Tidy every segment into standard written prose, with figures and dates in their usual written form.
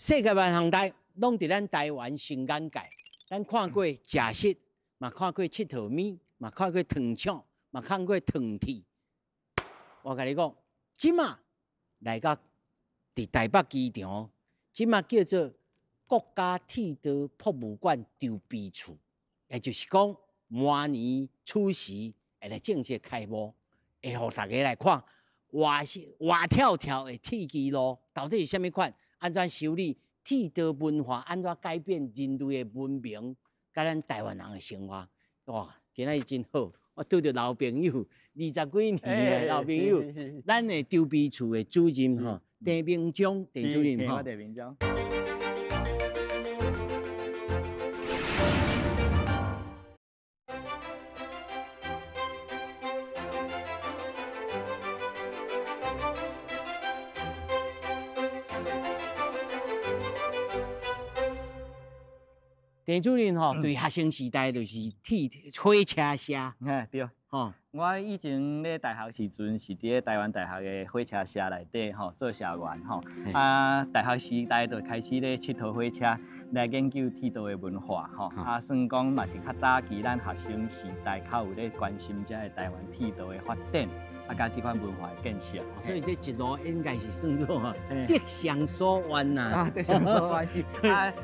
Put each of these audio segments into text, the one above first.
世界万行台拢伫咱台湾新眼界，咱看过食食，嘛看过佚佗面，嘛看过糖厂，嘛看过糖铁。我甲你讲，即马来到伫台北机场，即马叫做国家铁道博物馆筹备处，也就是讲明年初时会来正式开幕，会互大家来看活跳跳的铁基路到底是啥物款，安怎修理铁道文化，安怎改变人类的文明，甲咱台湾人的生活。哇，今仔日真好，我拄着老朋友，20几年的老朋友，咱的筹备处的主任吼，陈明章，陈主任吼。陈明章。陈主任吼，对学生时代就是火车社，嘿，对，吼。我以前咧大学时阵是伫台湾大学的火车社内底吼做社员吼，大学时代就开始咧佚佗火车来研究铁道的文化吼，算讲嘛是较早期咱学生时代较有咧关心这个台湾铁道的发展。甲即款文化的建设，所以这一路应该是算作得偿所愿呐。得偿所愿是，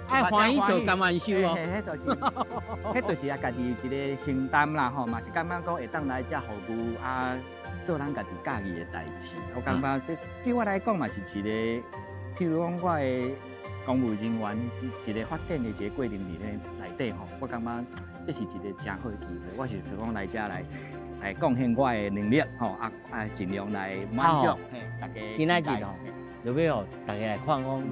爱欢喜做甘愿受哦。迄就是家己一个承担啦吼，嘛是感觉讲会当来遮服务做咱家己家己的代志。我感觉这对我来讲嘛是一个，譬如讲我的公务人员一个发展的一个过程里咧内底吼，我感觉这是一个真好的机会。我是譬如讲来遮来贡献我的能力吼，尽量来满足大家。今仔日吼，就要大家来看讲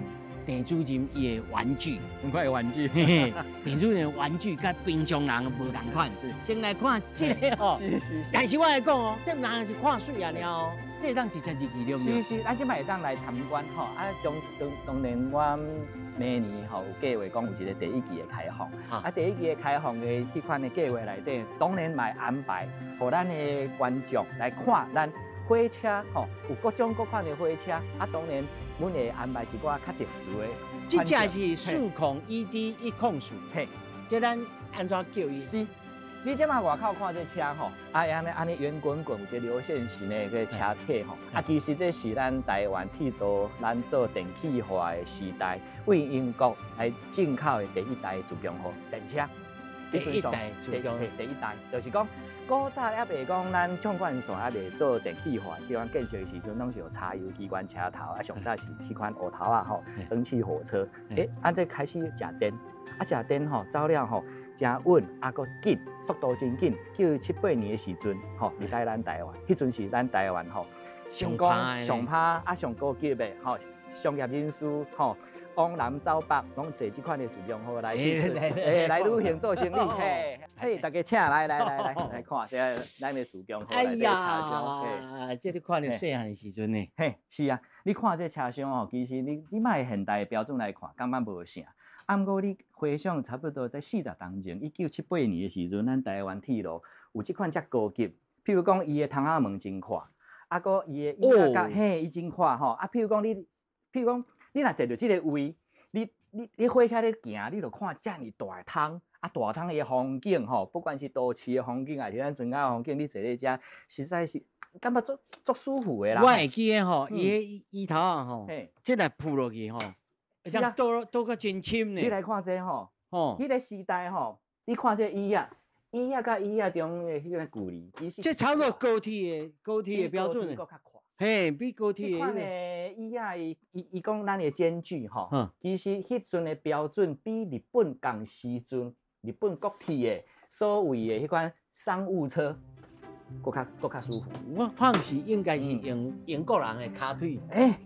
陈主任伊的玩具，我的玩具，陈主任的玩具甲平常人无同款。先来看这个吼，但是我来讲哦，这人是看水啊了哦，这当直接入去了。是，咱即摆会当来参观吼，当然我明年吼有计划讲有一个第1期的开放，第1期的开放的迄款的计划内底，当然嘛安排，互咱的观众来看咱火车吼，有各种各款的火车，当然阮会安排一寡较特殊的。这只是数控 ED104，嘿，这咱安怎叫伊？是。你即马外口看这车吼，安尼圆滚滚有一个流线型的个车体吼，其实这是咱台湾铁道咱做电气化的时代，为英国来进口的第1代自强号电车。第1代自强，第1代就是讲，古早还袂讲咱纵贯线还袂做电气化，即款建设的时阵，拢是有柴油机关车头，上早是款乌头啊吼，蒸汽火车。这开始食电。食电吼，走了吼，真稳，搁紧，速度真紧。叫7、8年的时阵，吼，离开咱台湾，迄阵是咱台湾吼，上讲上拍上高级的吼，商业人士吼，往南走北，拢坐即款的自强号来旅行做生意。嘿，大家请来看这咱的自强号来的车厢。这你看到细汉的时阵呢？嘿，是啊，你看这车厢吼，其实你卖现代的标准来看，感觉无啥。不过你回想差不多在40年前，1978、8年的时阵，咱台湾铁路有这款遮高级，譬如讲伊的窗仔门真宽，搁伊的椅仔甲伊真宽吼。譬如讲你若坐到这个位，你火车咧行，你就看遮尔大窗，大窗的风景吼，不管是都市的风景还是咱庄仔的风景，你坐咧遮实在是感觉足舒服的啦。我会记得吼，伊的椅头啊吼，这来铺落去吼。是啊，都个真深呢。你来看这吼，迄个时代吼，你看这椅仔甲椅仔中的迄个距离，这差不多高铁的标准呢。嘿，比高铁的。这款的椅仔，伊讲咱的间距吼，其实迄阵的标准比日本同时阵日本国铁的所谓的迄款商务车。搁较舒服。我看是应该是英国人的骹腿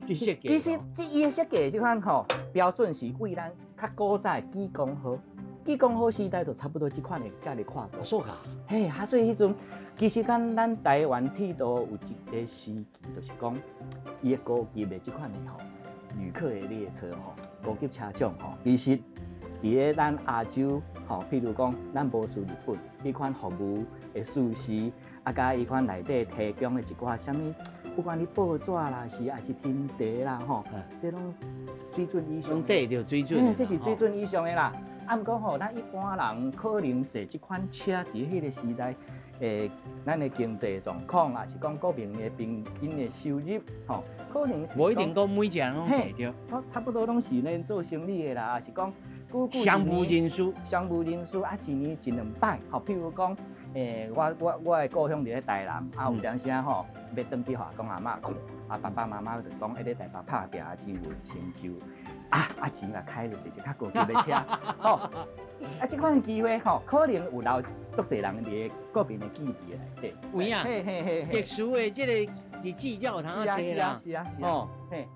去设计。其实伊的设计这款吼标准是为咱较古早的机工号，机工号时代就差不多这款的遮个跨度。说噶？嘿，所以迄阵其实咱台湾铁道有一个时期，就是讲伊的高级的这款的吼旅客的列车吼，高级车种吼，其实伫咧咱亚洲吼，譬如讲咱无输日本，迄款服务的舒适。甲伊款内底提供的一寡什么不管你报纸啦，还是听茶啦，吼，这拢水准以上。拢得着水准。这是水准以上的啦。啊，毋过吼，咱一般人可能坐这款车，伫迄个时代，咱的经济状况，也是讲各边的平均的收入，吼，可能无一定讲每一个人拢坐着，差不多拢是咧做生意的啦，也是讲商务人士，啊，一年一两摆，吼，譬如讲，我的故乡伫咧台南，啊，有当时啊吼，要登去华讲阿嬷，啊，爸爸妈妈就讲，在台北拍拼只有成就。钱啊开着一较高级的车，吼，这款的机会吼，可能有留足侪人伫嗰边的记忆内底。有啊，特殊的这个日子才有通啊坐啦。是啊，哦，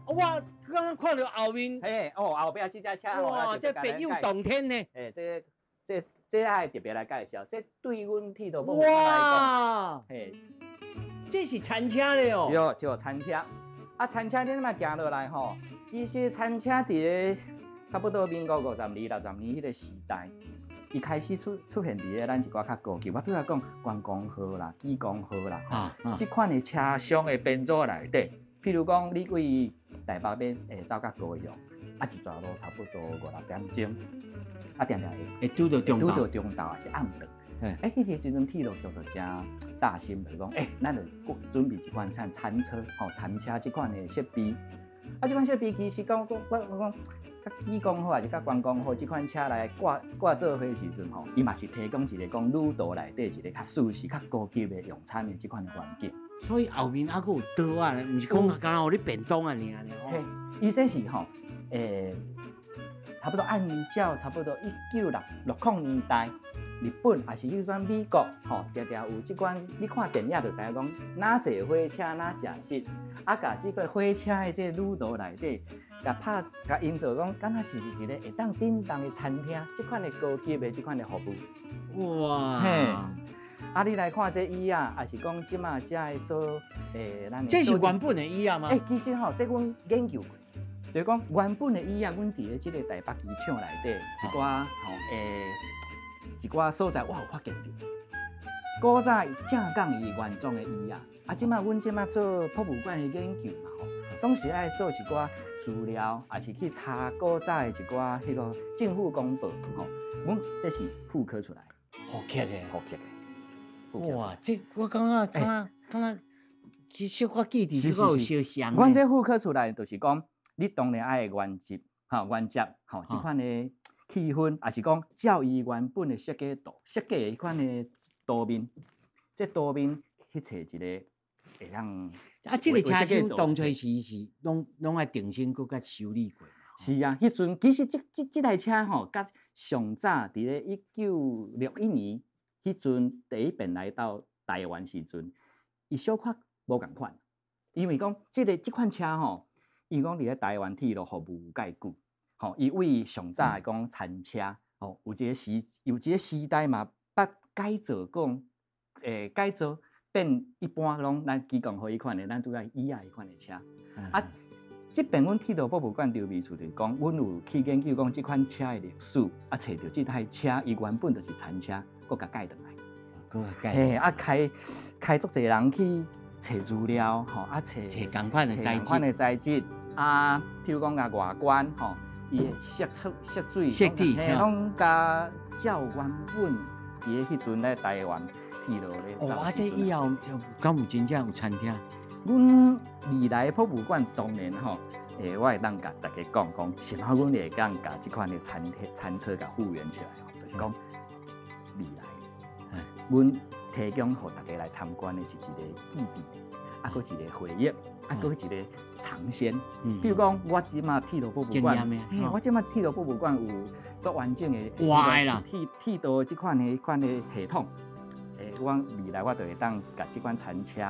我刚刚看到后面，后边这架车，哇，这别有洞天呢。这爱特别来介绍，这对阮铁道部来讲，这是餐车咧哦。有，就餐车。啊，餐车恁嘛行落来吼，其实餐车伫咧差不多民国52、60年迄个时代，伊开始出现伫咧咱一寡较高级，我拄仔讲观光号啦、纪光号啦，即款的车厢的编组内底，譬如讲你为台北要走到高雄，啊一段路差不多5、6点钟，啊定会拄到中昼还是暗顿。迄时阵铁路局就真大心，就讲，咱就准备一款餐车，餐车这款的设备。啊，这款设备其实讲，我讲，甲纪光好还是甲观光好，这款车来挂做伙时阵吼，伊嘛是提供一个讲旅途内底一个较舒适、较高级的用餐的这款的环境。所以后面还佫有桌啊，毋是讲刚有咧便当啊，伊这是吼，差不多按照差不多1960年代。日本还是迄阵美国，吼，常常有即款，你看电影就知影讲，哪坐火车哪食食，啊，甲即个火车的这旅途内底，甲营造讲，敢若是一个会当叮当的餐厅，即款的高级的即款的服务。哇！啊，你来看这椅啊，还是讲即马遮的所，咱这是原本的椅啊吗？其实吼，这阮研究过，就是讲原本的椅啊，阮伫咧即个台北机场内底一寡吼，一寡所在我有发现到，古早正港伊原装的椅啊，即马阮即马做博物馆的研究嘛吼，总是爱做一寡资料，也是去查古早的一寡迄个政府公报吼，阮这是复刻出来，复刻的，哇，这我感觉，其实我记得这个有相像。阮这复刻出来就是讲，你当然爱原接，即款的。气氛，也是讲照伊原本的设计图，设计的迄款的图面，这图面去找一个会让这个车厢当初是拢爱重新搁甲修理过。是啊，迄阵其实这台车吼，甲上早伫咧1961年，迄阵第一遍来到台湾时阵，伊小可无共款，因为讲这款车吼，伊讲伫咧台湾铁路服务介久。吼，伊为上早来讲餐车，吼有一个时代嘛，把改造讲，改造变一般拢咱机工好迄款的，咱拄仔椅仔迄款的车。这边阮铁道博物馆留秘处就是讲，阮有去研究讲这款车的历史，找到这台车伊原本就是餐车，搁甲改转来，开足侪人去找资料，吼找共款的材质，譬如讲甲外观，吼。伊的色水，拢甲照原本伊迄阵咧台湾铁路咧。这以后敢有真正有餐厅？阮未来博物馆当然吼，我会当甲大家讲，是嘛？阮会当甲即款的餐车甲复原起来，就是讲未来，阮提供互大家来参观的是一个记忆，搁一个回忆。搁一个尝鲜，比如讲，我即马铁路博物馆，我即马铁路博物馆有做完整的铁道即款的系统，我未来我就会当甲即款餐车，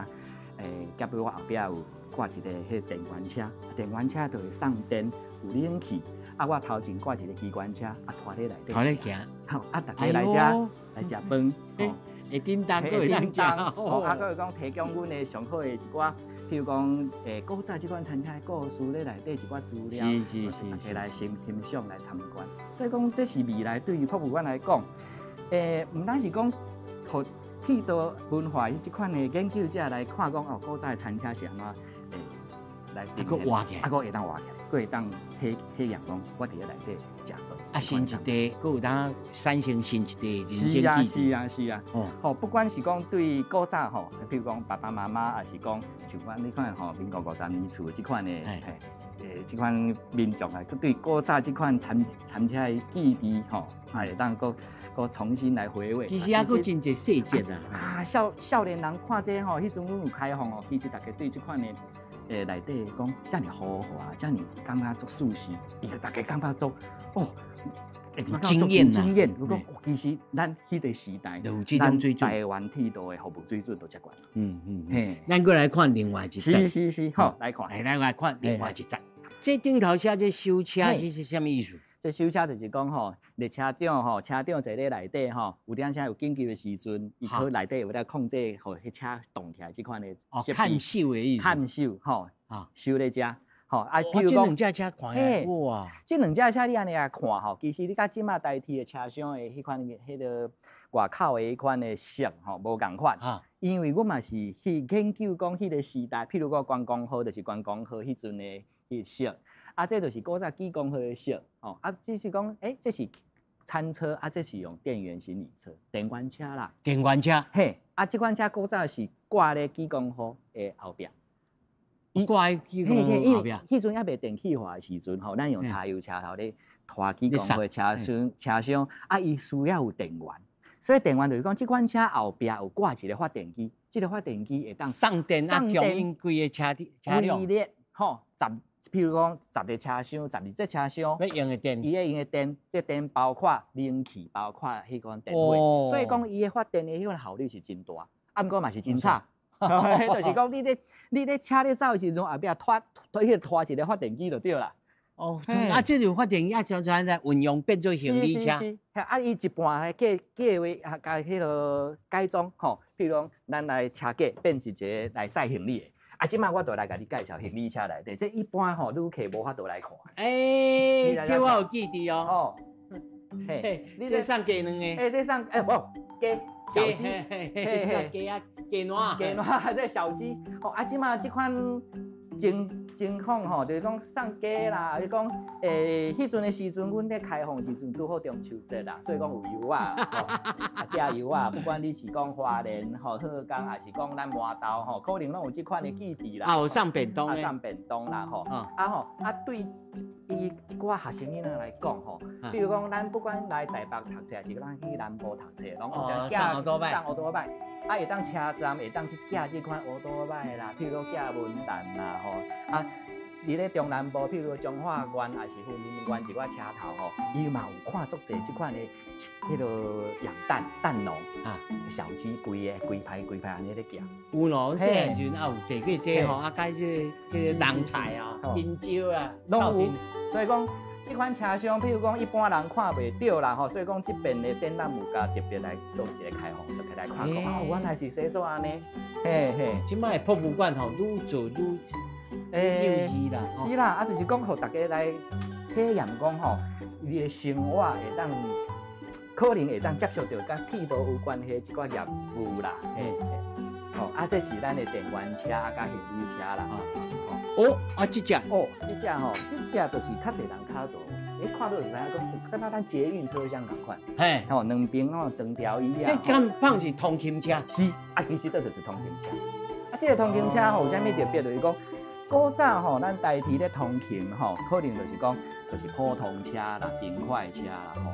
甲比我后壁有挂一个迄电源车，电源车就会送电，有冷气，我头前挂一个机关车，拖咧内底，拖咧行，好，大家来遮来食饭，会叮当，会叮当，搁会讲提供阮的上好的一寡。譬如讲，古早即款餐厅的故事咧内底一寡资料，大家来欣赏来参观。所以讲，这是未来对于博物馆来讲，毋单是讲互铁道文化即款的研究者来看讲哦，古早的餐车是安怎来个活起来，个会当活起来，个会当体验讲我伫咧内底食饭。新一代，佫有当产生新一代人生是啊记是啊是啊。哦，吼，不管是讲对古早吼，譬如讲爸爸妈妈，还是讲像阮你看吼，民国50年厝即款的，即款民众啊，对古早即款餐车的记忆吼，会当佫重新来回味。其实还佫真侪细节啊。少年人看这吼，迄阵阮有开放哦，其实大家对即款的内底讲遮尔豪华，遮尔感觉足舒适，伊就大家感觉足哦。经验呐，经验。如果其实咱迄个时代，咱台湾铁道的服务水准都遮高。嘿，咱过来看另外一则。是，好来看，来看另外一则。这顶头写这修车这是什么意思？这修车就是讲吼，列车长吼，车长坐咧内底吼，有点啥有紧急的时阵，伊可内底有咧控制吼，迄车动起来即款的。看秀的意思。看秀吼，修咧遮。吼，譬如讲，这两只看诶，哇！这两只车你安尼来看吼，其实你甲即马代替的车厢的迄款迄个外口的迄款的色吼，无共款。因为我嘛是去研究讲迄个时代，譬如讲观光号就是观光号迄阵的迄色，这就是古早纪光号的色。吼，只是讲，这是餐车，这是用电源行李车、电源车啦。电源车。嘿，即款车古早是挂咧纪光号的后壁。挂喺机公后壁，迄阵还未电气化的时阵吼，咱用柴油车头咧拖机公的车厢，伊需要有电源，所以电源就是讲，即款车后壁有挂一个发电机，即个发电机会当送电供应规个车辆，吼譬如讲10个车厢，12只车厢，要用的电，伊用的电，这电包括冷气，包括迄款电费，所以讲伊的发电的迄款效率是真大，毋过嘛是真差。就是讲，你咧车咧走的时阵，后壁拖一个发电机就对啦。这种发电机常常在运用变做行李车。伊一半计划甲迄个改装吼，譬如讲，咱来车架变一个来载行李的。即摆我就来甲你介绍行李车内底，这一般吼旅客无法度来看。这我有记得哦。你这送鸡卵的？这送无鸡。小鸡，鸡啊，鸡卵，这小鸡，即马即款情况吼，就是讲送鸡啦，就是讲迄阵的时阵，阮咧开放时阵拄好中秋节啦，所以讲有油啊，加油啊，不管你是讲花莲吼、鹤岗，还是讲咱麻豆吼，可能拢有即款的记忆啦。有送便当送便当啦吼，对伊一寡学生囡仔来讲吼，比如讲咱不管来台北读册，还是咱去南部读册，拢有送乌多摆，会当车站会当去寄即款乌多摆啦，譬如讲寄文旦啦吼，伫咧中南部，譬如彰化县还是富民县一寡车头吼，伊嘛有看足侪即款的迄个养蛋农小鸡规排安尼咧行。有咯，细汉时阵有坐过这吼，甲这个人才啊、香蕉啊，拢有。所以讲，即款车厢，譬如讲一般人看袂到啦吼，所以讲即边的展览有甲特别来做一个开放，就来看讲原来是洗做安尼。即摆博物馆吼，愈做愈幼稚啦。是啦，就是讲，互大家来体验讲吼，伊的生活会当，可能会当接触到甲铁道有关系一寡业务啦。这是咱的电源车甲行李车啦。这只吼，这只就是较侪人卡到，看到就知影讲，跟咱捷运车厢同款。两边长条椅啊。这敢放是通勤车？是，其实这就是通勤车。这个通勤车吼有啥物特别？就是讲，古早吼咱代替咧通勤吼，可能就是讲，就是普通车啦、平快车啦吼。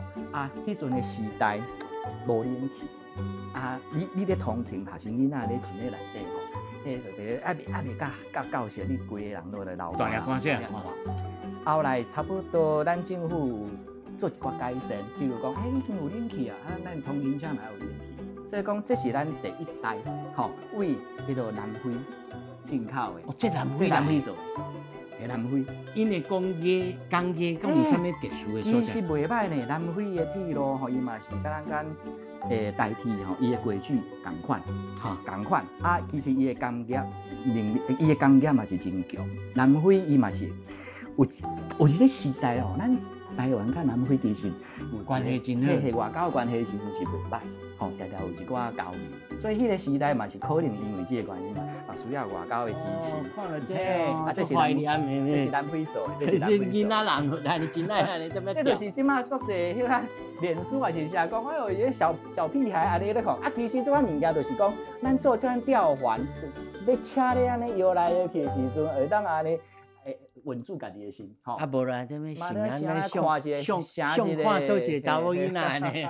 迄阵的时代无冷气。你咧通勤，学生囡仔咧厝咧内底吼，就别还未甲教室，你规个人都来流大汗水。后来差不多，咱政府做一寡改善，比如讲，已经有冷气啊，咱通勤车嘛有冷气，所以讲这是咱第一代吼，为迄个南非进口的。这南非做的，南非。因的工业，敢有啥物特殊的所在？伊是袂歹呢，南非的铁路吼，伊嘛是甲咱代替吼，伊的规矩同款，同款。其实伊的工业伊的工业嘛是真强。南非伊嘛是有一个时代哦，咱台湾甲南非其实关系真好，嘿，外交关系其实是袂歹，吼，常常有一寡交流，所以迄个时代嘛是可能因为这个关系嘛，需要外交的支持。看了这这是怀念这是南非做的，这是南这非做囡仔人，还是真爱安尼，这么这就是即马作者迄个脸书还是啥讲，哎呦，一个小屁孩安尼咧看，啊，其实这款物件就是讲，咱做这款吊环，咧车咧安尼摇来摇去的时阵，会当安尼。稳住家己的心，吼。啊，无啦，这么想安尼想看倒一个查某囡仔安尼。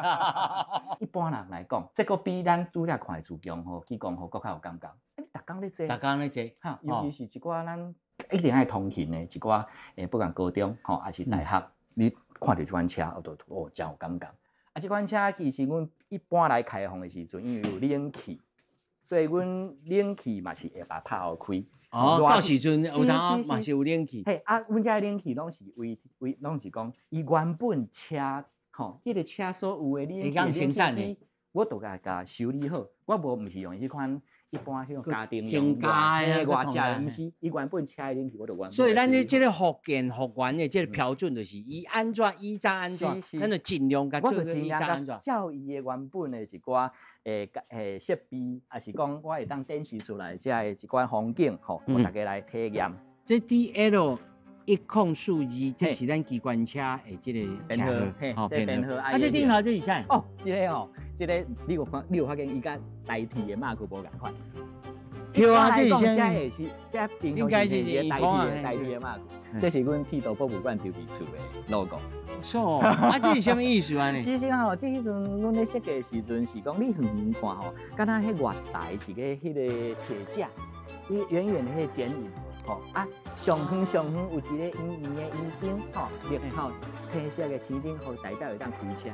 一般人来讲，这个比咱拄则看的自强吼，去讲吼，更较有感觉。逐工咧坐，逐工咧坐，哈，尤其是一寡咱一定爱通勤的一寡不管高中吼，还是大学，你看到这款车，我都真有感觉。啊，这款车其实阮一般来开放的时阵，因为有冷气，所以阮冷气嘛是会把拍好开。哦，到时阵有当嘛是有冷气。嘿，啊，阮遮冷气拢是拢是讲，伊原本车吼，即个车所有的冷气，我都甲修理好，我毋是用迄款一般迄种家庭用的外车，毋是，伊原本车的冷气我都原本。所以咱即个福建福原的即个标准就是伊安怎依照安怎，咱就尽量甲做个依照安怎。照伊的原本的一寡设备，还是讲我会当展示出来遮的一寡风景，吼，互大家来体验。这 DL1042，这是咱机关车的即个编号，这编号。啊，这顶头这是啥？哦，这个吼，这个你有发现伊甲代替的马克无共款？对啊，这是啥？这应该是代替的马克。这是阮铁道博物馆丢伫厝的 logo。哦，啊，这是什么意思啊？其实吼，这迄阵阮咧设计的时阵是讲，你远远看吼，敢若迄月台一个迄个铁架，伊远远的迄个剪影，吼啊，上远有一个圆圆的圆顶，吼，绿吼青色的青顶，互代表会当开车。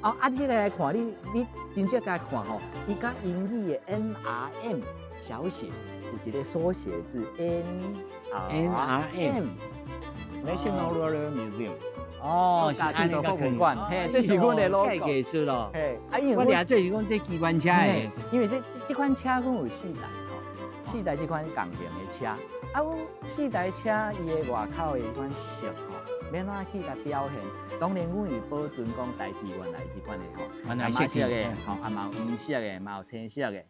哦，啊，这个来看，你真正来看吼，伊甲英语的 NRM 小写有一个缩写字 NRM National Railway Museum。哦，是安尼个博物馆，嘿，这是阮的 logo，太艺术咯。嘿，啊，因为我俩做是讲这机关车的，因为这款车阮有4台吼，4台这款共型的车，啊，阮4台车伊的外口的款色吼，免怎去甲表现。当然，阮有保存讲代替原来这款的吼，原来色的，吼，啊嘛有黄色的，嘛有青色的。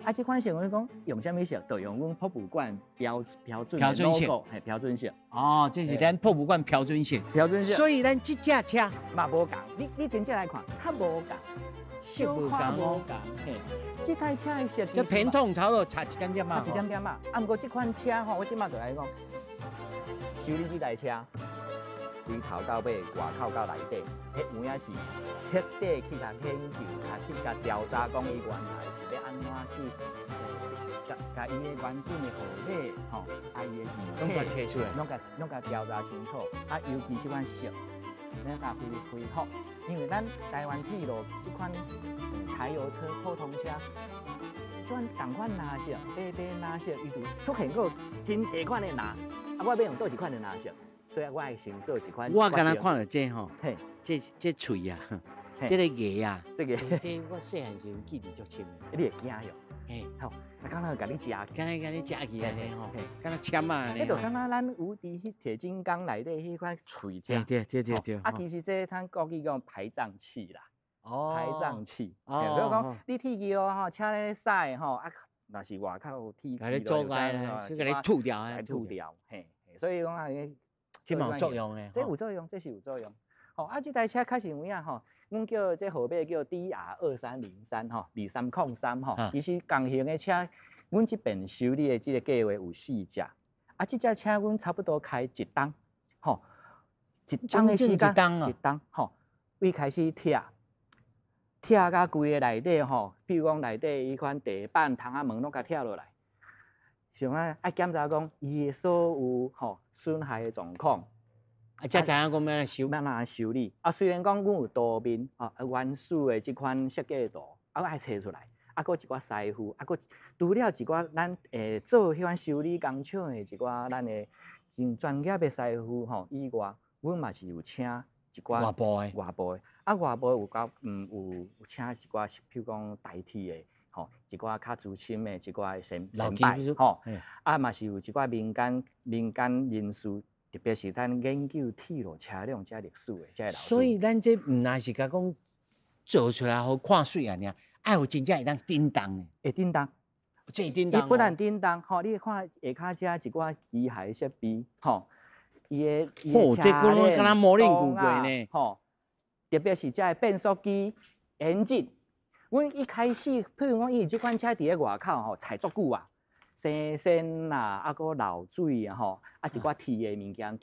啊，这款色我讲用什么色？就用阮博物馆标准的 logo， 嘿，标准色。哦，这是咱博物馆标准色。标准色。所以咱这架车嘛无共，你真正来看，较无共，色无共。嘿，这台车的色，这偏痛差不多差1点点嘛。差1点点嘛。啊，不过这款车吼，我即马就来讲，修理这台车，从头到尾，外口到内底，迄有影是彻底去甲研究，去甲调查，讲伊原来是要安怎去，甲伊的原本的号码，吼，啊伊的字体，拢甲切出来，拢甲调查清楚。啊，尤其这款色，咱甲恢复，因为咱台湾铁路这款柴油车、普通车，这款同款蓝色、白蓝色，伊就出现过真侪款的蓝，啊，我要用倒一款的蓝色。所以我会想做一款。我刚才看了这吼，嘿，这喙啊，这个牙啊，这个这我细汉时记忆足深的。你会惊哟？嘿，好，啊，刚才甲你食，刚才甲你食起安尼吼，敢若签啊。迄就敢若咱无敌迄铁金刚内底迄款喙只。对。啊，其实这咱国语讲排障器啦。哦。排障器。哦。比如讲，你铁机咯吼，车咧驶吼，啊，若是外口铁机咯，做开啦，就甲你吐掉，嘿，所以讲啊。这嘛有作用诶，这有作用，这是有作用。吼，啊，这台车确实有影吼，阮叫这号码叫 DR2303吼，2303吼，其实共型的车，阮这边修理的这个计划有4架，啊，这架车阮差不多开1档，吼，1档的时间，1档，吼，为开始拆甲规个内底吼，比如讲内底迄款地板、窗仔门拢甲拆落来。想爱检查讲伊的所有吼损害的状况，啊，才知影讲要来修，要哪修理。啊，虽然讲阮有图面，啊，原始的即款设计图，啊，我爱找出来，啊，搁一寡师傅，啊，搁除了一寡咱做迄款修理工厂的一寡咱的真专业的师傅吼以外，阮嘛是有请一寡外部的，啊，外部有有请一寡，譬如讲代替的。吼，一寡较资深的，一寡先辈，吼，啊嘛是有一寡民间人士特别是咱研究铁路车辆这历史的这老师。所以咱这唔那是甲讲做出来好看水啊，尔，爱有真正会当叮当的，会叮当，这会叮当。伊不但叮当，吼，你看下骹遮一寡机械设备，吼，伊的这可能敢若模棱古怪呢，吼，特别是遮变速机、engine。阮一开始，譬如讲，伊即款车伫咧外口吼，踩足久啊，生鲜啦，啊个漏水啊，吼，啊一寡铁的物件，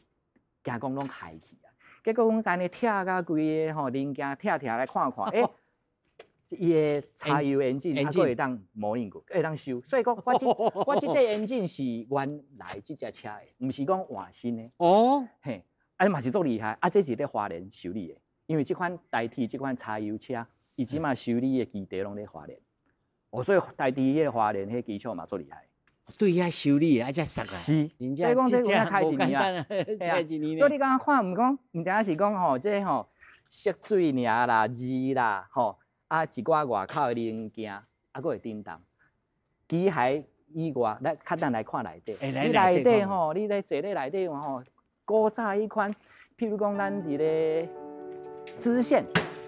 惊讲拢害去啊。结果阮干咧拆甲规个吼零件拆来看看，诶，伊的柴油 engine 啊个会当模拟过，会当修。所以讲，我即块 engine 是原来即只车的，毋是讲换新的。哦，嘿，啊嘛是足厉害，啊这是咧花莲修理的，因为即款代替即款柴油车。伊即马修理的基地拢咧花莲，哦，所以台地迄个花莲迄技术嘛足厉害。对呀，修理啊，才熟啊。是，所以讲这有开一年啊，开一年。所以你刚刚看，毋讲，毋单是讲吼，这吼色水尔啦、字啦，吼啊一寡外口的零件，啊佫会叮当。机械以外，咱较等来看内底。你内底吼，你咧坐咧内底吼，古早迄款，譬如讲咱伫咧支线，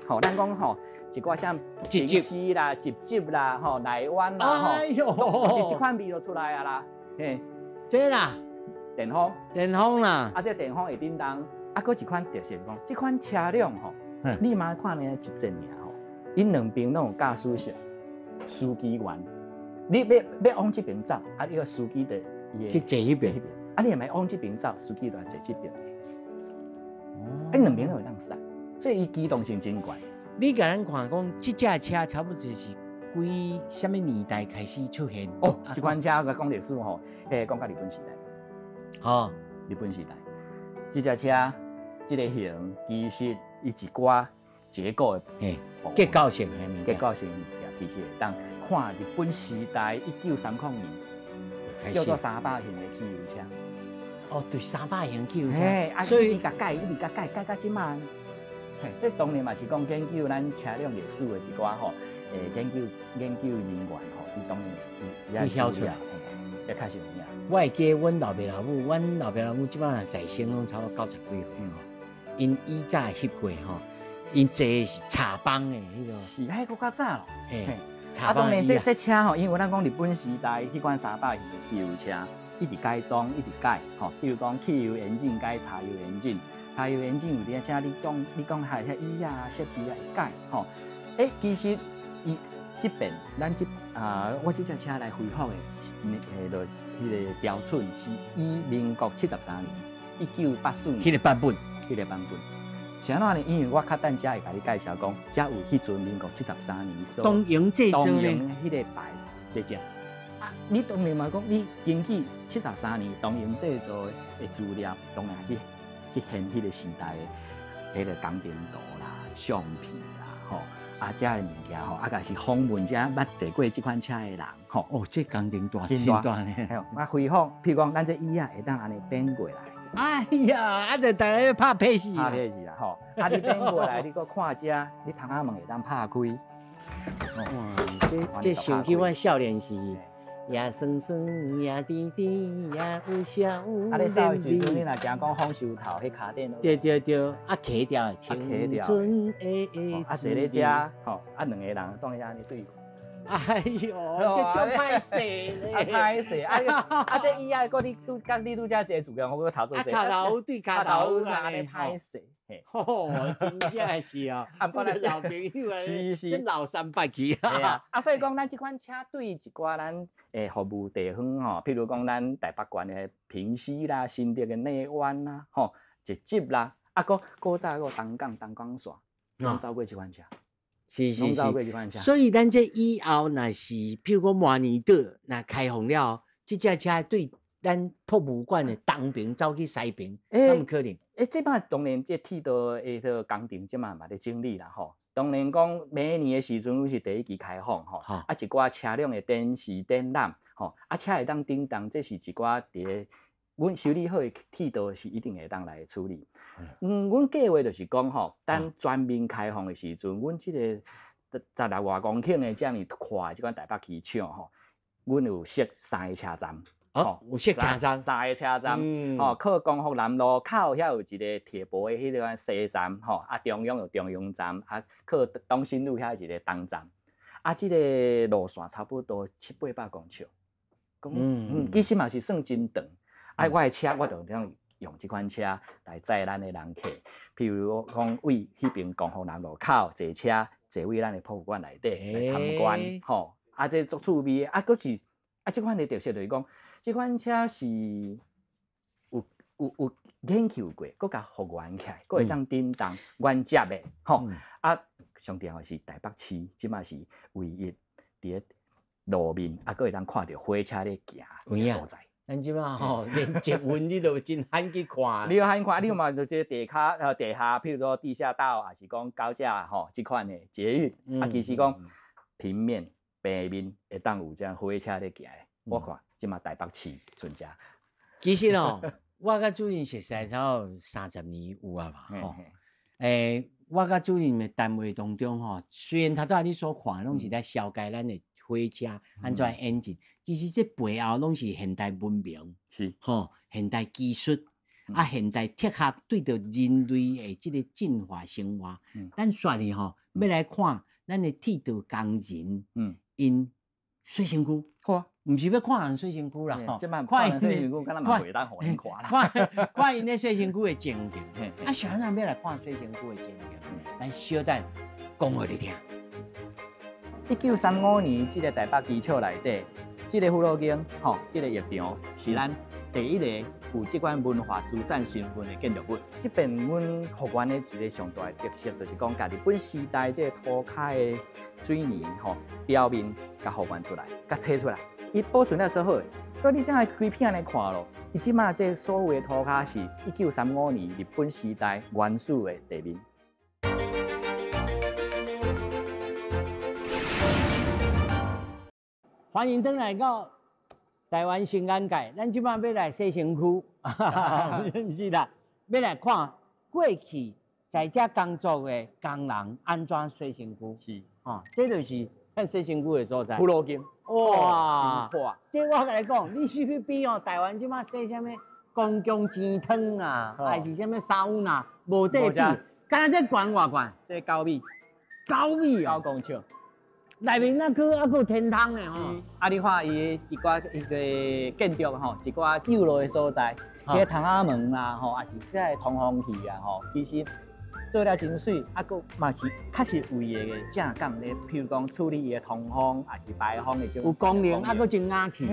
吼，咱讲吼。一寡像平丝啦、直接啦、吼内弯啦、吼，是即款味就出来啊啦。嘿，这啦，电风，电风啦，啊，这电风会叮当，啊，佫一款特色讲，即款车辆吼，你嘛看呢一阵尔吼，因两边拢有驾驶室、司机员，你要往这边走，啊，你个司机的去坐迄边，啊，你也咪往这边走，司机就坐这边。哦，因两边都有当闪，所以伊机动性真悬。你甲咱看讲，这架车差不多是几什么年代开始出现？哦，这款车个讲历史吼，讲到日本时代。哦，日本时代，这架车，这个型其实伊一寡结构的，结构性的物件，结构性物件其实会当看日本时代1930年叫做300型的汽油车。哦，对，300型汽油车，所以伊甲改到即马。这当然嘛是讲研究咱车辆历史的一寡吼，研究人员吼，伊当然伊晓出来，也确实有影。我会记阮老爸老母即摆在生拢差不多90几岁吼，因以早翕过吼，因坐的是茶帮的迄个，是迄个较早咯。嘿，茶帮当然这车吼，因为咱讲日本时代迄款300型的汽油车，一直改装，一直改吼，比如讲汽油引擎改柴油引擎。柴油引擎有啲车，你讲还遐椅啊、设备啊会改吼。其实伊这边咱我这架车来恢复的，就迄个标准是以民国73年，1984年。迄个版本。是安怎呢？因为我较等遮会甲你介绍讲，遮有迄阵民国73年东营制作东营迄个牌在遮。啊，你当然嘛讲，你根据73年东营制作的资料，当然去现迄个时代的迄个工程图啦、相片啦，吼，啊，遮的物件吼，啊，甲是访问遮捌坐过这款车的人，吼，哦，这工程大真大呢。啊，恢复，譬如讲，咱这椅啊会当安尼变过来。哎呀，啊，就大家拍屁事啦，吼，啊，你变过来，你搁看遮，你窗仔门会当拍开。哇，这想起我少年时。呀酸酸呀甜甜呀有笑有啊！你走的时阵，你若惊讲放手头，迄卡垫对，啊，卡掉，青春的啊，坐咧遮，吼，啊，两个人当遐安尼对。哎呦，这歹势咧，歹势！啊，这以后你拄遮坐住个，我搁插做坐。卡头对卡头安尼歹势。吼，真正是哦，啊，不然老朋友啊，是老300去啊，所以讲咱这款车对一寡咱服务地方吼，譬如讲咱台北县的平溪啦、新竹的内湾啦、吼直接啦，啊，古早个东港线，拢走过这款车，拢走过这款车。所以咱这以后若是譬如讲万年岛若开放了，这架车对咱博物馆的东边走去西边，怎么可能？这摆当然这铁道的工程这摆嘛咧整理啦吼。当然讲每年的时阵是第一期开放吼，啊一寡车辆的展示展览吼，啊车会当叮当，这是一寡伫阮修理好的铁道是一定会当来处理。阮计划就是讲吼，等全面开放的时阵，阮这个16外公顷的这样宽这款台北机场吼，阮有设3个车站。哦，有色车站，三个车站，靠光复南路口遐有一个铁薄的迄个西站，中央有中央站，靠东新路遐一个东站，这个路线差不多700-800公尺，其实嘛是算真长。我的车我就用这款车来载咱的人客，譬如讲为迄边光复南路口坐车，坐位咱的博物馆内底来参观，这足趣味佫是这款的特色就是讲，这款车是有研究过，佫甲复原起来，佫会当叮当原接的，上重要是台北市即马是唯一伫路面佫会当看到火车咧行的所在。咱即马连捷运你都真罕去看。你罕看，你有嘛就这地下，譬如说地下道，还是讲高架即款的捷运，其实讲平面、平面会当有这火车咧行的。我看即马台北市存遮。其实我甲主任熟识差不多30年有啊嘛。我甲主任的单位当中虽然头仔你所看拢是咧消解咱的火车安怎演进，其实这背后拢是现代文明，是现代技术现代tech学对着人类的这个进化生活。咱煞哩要来看咱的铁道工人，因水身躯，毋是要看人水身躯啦，看人水身躯，敢若嘛袂当互人看啦。看因咧水身躯的情景，想咱要来看水身躯的情景，咱小等讲互你听。1935年，这个台北机场内底，这个福路径，这个浴场是咱第一个有这款文化资产身份的建筑物。这边阮复原的一个上大的特色，就是讲，甲日本时代这个涂骹的水泥表面，甲复原出来，甲切出来，伊保存了做好的。所以你这样开片来看咯，伊即马这所有的涂骹是1935年日本时代原始的地面。欢迎登来到台湾新眼界，咱即摆要来洗身躯，毋是啦，要来看过去在遮工作的工人安怎洗身躯。是，这就是咱洗身躯的所在。福路径，哇，这我甲你讲，你是去比台湾即摆洗啥物公共钱汤啊，还是啥物沙乌呐，无得比。敢若这悬偌悬？这9米，9公尺。内面还有天堂呢吼，你看伊一个建筑一寡旧路的所在，迄个窗仔门啦也是这通风器啊其实做了真水，嘛是确实为伊个正感咧，譬如讲处理伊的通风，还是排风的有功能，真雅气，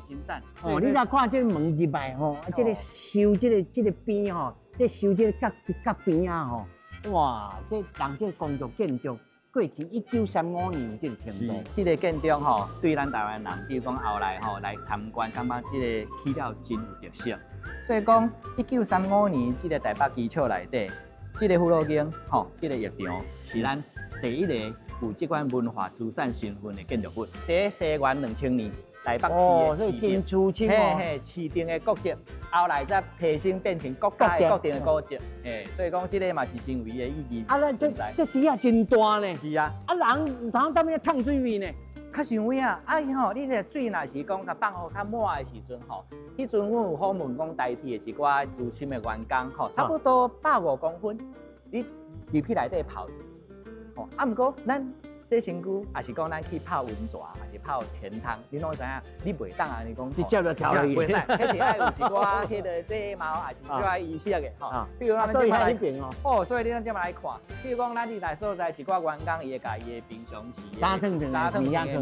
真赞。你若看这个门入来这个修这个边这修这个角边啊哇，这人这工作建筑。过去1935年这个程度，这个建筑对咱台湾人，比如讲后来来参观，感觉这个起了真有特色。所以讲1935年这个台北机场内底，这个福路径这个浴场是咱第一个有这款文化资产身份的建筑物。在西元2000年，台北市的真出清市定的国籍，后来再提升变成国家的国定的国籍，所以讲这个嘛是真有伊的意义。咱这底下真大呢。是啊，人有通当面烫水面呢。较想有影你这水若是讲甲放好较满的时阵迄阵阮有访问讲台铁的一寡资深的员工差不多150公分，你入去内底泡进去，毋过咱洗身躯，还是讲咱去泡温泉，还是泡泉汤，你拢知影，你袂当安尼讲，直接就跳落去，袂使，迄是爱有一寡迄个礼貌，还是一寡仪式的比如咱所以来所以你咱这么来看，比如讲咱伫内所在一寡员工，伊会甲伊的平常时沙汤的物件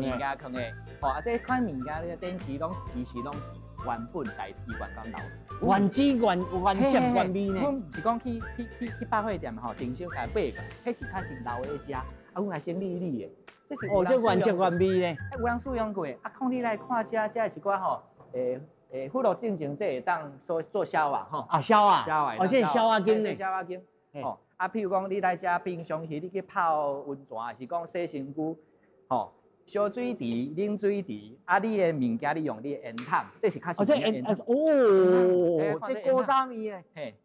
放的，这款物件咧电池拢其实拢是原本台铁员工留。原汁原汁原味呢？阮毋是讲去百货店定手甲买个，迄是较是留的食。阮来整理理的，这是这原汁原味呢。有人使用过，看你来看遮一寡辅助进前，这会当做消啊消啊，这消啊经呢，消啊经譬如讲你来遮平常时你去泡温泉，还是讲洗身躯，烧水池、冷水池，你的物件你用你的烟筒，这是较这古早味的，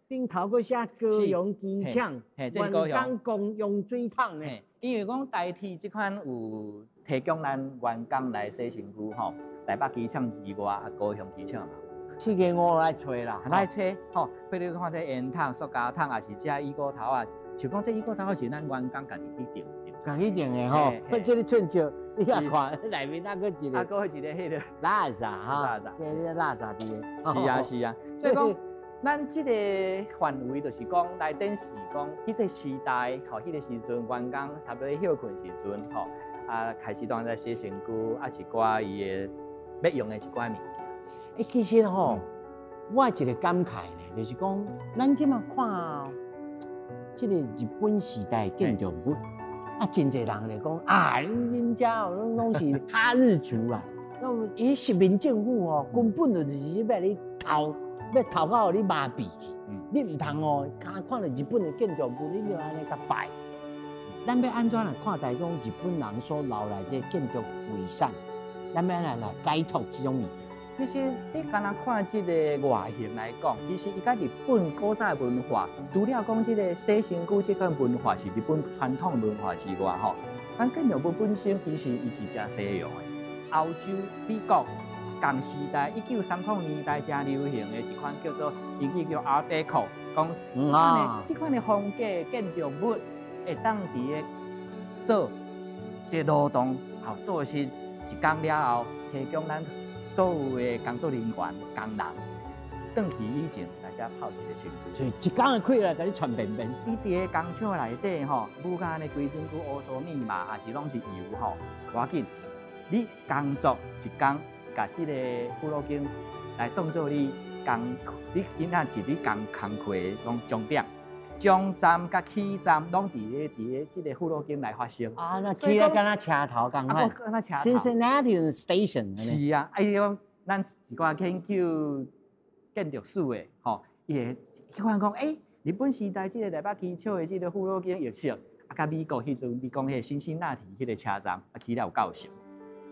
顶头佫写高雄机场，员工共用水桶呢。因为讲台铁这款有提供咱员工来洗身躯吼，台北机场之外，啊高雄机场嘛。四个五来找啦，来找吼，比如看这烟筒、塑胶筒，也是这衣骨头啊，像讲这衣骨头是咱员工家己去订。家己订的吼，这个寸少，你甲看内面那个一个，个一个迄个垃圾哈，这个垃圾的。是啊是啊，所以讲咱这个范围就是讲内底是讲迄个时代，吼，迄个时阵员工差不多休困时阵，吼，啊开始当在洗身躯，啊一寡伊的要用的一寡物件。其实吼，我一个感慨呢，就是讲，咱即马看这个日本时代建筑物，啊，真侪人来讲啊，恁遮拢是哈日族啦，伊殖民政府哦，根本就是要你头到你麻痹去，你唔通哦，看到日本的建筑物，你就安尼甲摆。咱要安怎来看待讲日本人所留来这建筑遗产？咱要安来解脱这种物件？其实你干那看这个外形来讲，其实伊甲日本古早的文化，除了讲这个洗身躯这个文化是日本传统文化之外，吼，咱建筑物本身其实伊是真西洋的。欧洲、美国同时代1930年代正流行的一款叫做英语叫 Art Deco， 讲这款的风格建筑物会当伫个做一个劳动，后做是一工了后，提供咱所有的工作人员、工人，转去以前大家泡一个身躯。所以一工的开来，甲你传便便。伊伫个工厂内底吼，不甲安尼规身躯乌糟密码，也是拢是油吼，无要紧。你工作一工，甲即个护路镜来当做你你今仔是你工课拢重点。终站甲起站拢伫即个护路镜来发生。啊，那起来敢若车头共款。Cincinnati Station。是啊，伊讲咱一寡研究建筑史的吼，伊会去看讲，日本时代即个台北机场的即个护路镜翼式，啊，甲美国迄阵你讲迄辛辛那提迄个车站，啊起来有够像。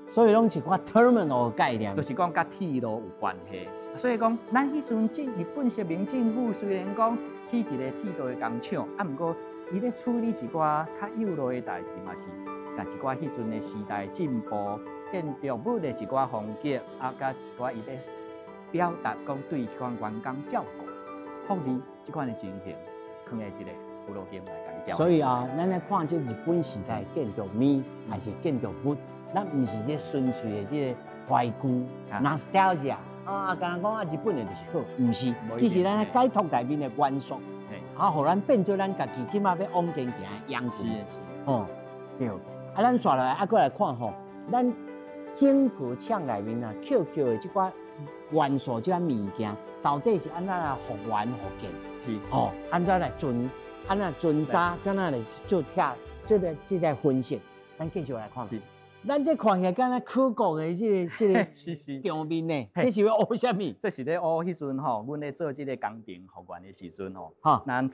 所以拢是寡 terminal 概念，就是讲甲铁路有关系。所以讲，咱迄阵日本殖民政府虽然讲起一个铁路的工厂，啊，毋过伊咧处理一寡较有路的代志嘛是，甲一寡迄阵的时代进步、建筑物的一寡风格，啊，甲一寡伊咧表达讲对迄款员工照顾、福利即款的情形，放在一个葫芦镜来甲你表达。所以啊，咱来看这日本时代建筑物还是建筑物，咱毋是这纯粹的这个怀旧、nostalgia。啊，刚刚讲啊，日本的就是好，唔是，其实咱解脱内面的元素，啊，互咱变做咱家己即马要往前行的样子，哦，对。啊，咱刷落来啊，过来看吼，咱整个厂内面啊，QQ 的即寡元素、即款物件，到底是安怎来复原复建？是，哦，安怎来安怎存扎，怎样来做这个分析？咱继续来看。是。咱这看起来敢若考古的这个场面呢，这是要学啥物？这是咧学迄阵吼，阮咧做这个工程复原的时阵吼，咱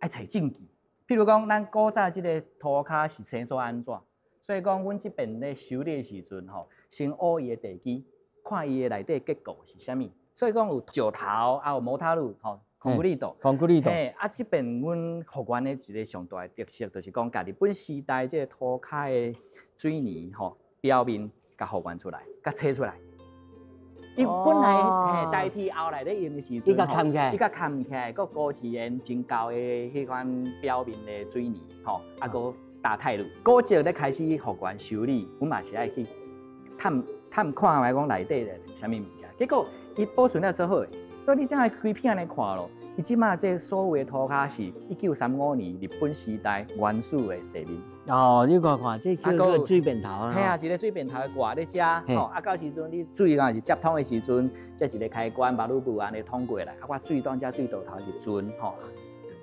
爱找证据。譬如讲，咱古早这个涂骹是生做安怎？所以讲，阮这边咧修理的时阵吼，先学伊的地基，看伊的内底结构是啥物。所以讲有石头，啊有摩塔路吼。孔固力斗，啊，这边阮复原的一个上大的特色，就是讲，甲日本时代这个涂骹的水泥吼表面，甲复原出来，甲切出来。伊本来代替后来咧用的时阵，伊甲砍起来，佮高自然真高的迄款表面的水泥，吼，啊，佮打泰路。古迹咧开始复原修理，阮嘛是爱去探看来讲内底的啥物物件，结果伊保存了做好。所以你这样开片来看咯，伊即马这所有的涂骹是1935年日本时代原始的地面。哦，你看，这叫做水便头啊。系啊，一个水便头挂咧遮，吼，啊到时阵你水若是接通的时阵，这一个开关把路布安尼通过来，啊我水当遮水道头一转，吼，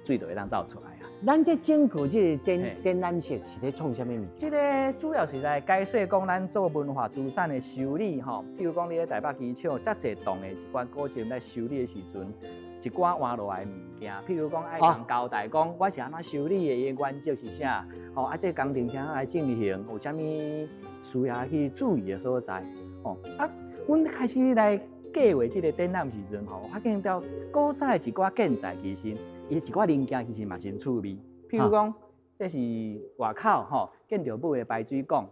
水就会当走出来啊。咱这整个这个展览室是咧创啥物物？这个主要是来解说讲咱做文化资产的修理吼，比如讲你咧台北机场遮侪栋的一寡古迹来修理的时阵，一寡换落来的物件，譬如讲爱人交代讲我是安怎修理的，伊的原则是啥？吼，啊这工程怎样来进行？有啥物需要去注意的所在？吼，啊，阮开始来计划这个展览时阵吼，发现到古早的一寡建材其实。伊一寡零件其实嘛真趣味，譬如讲，这是外口吼建筑物的排水管，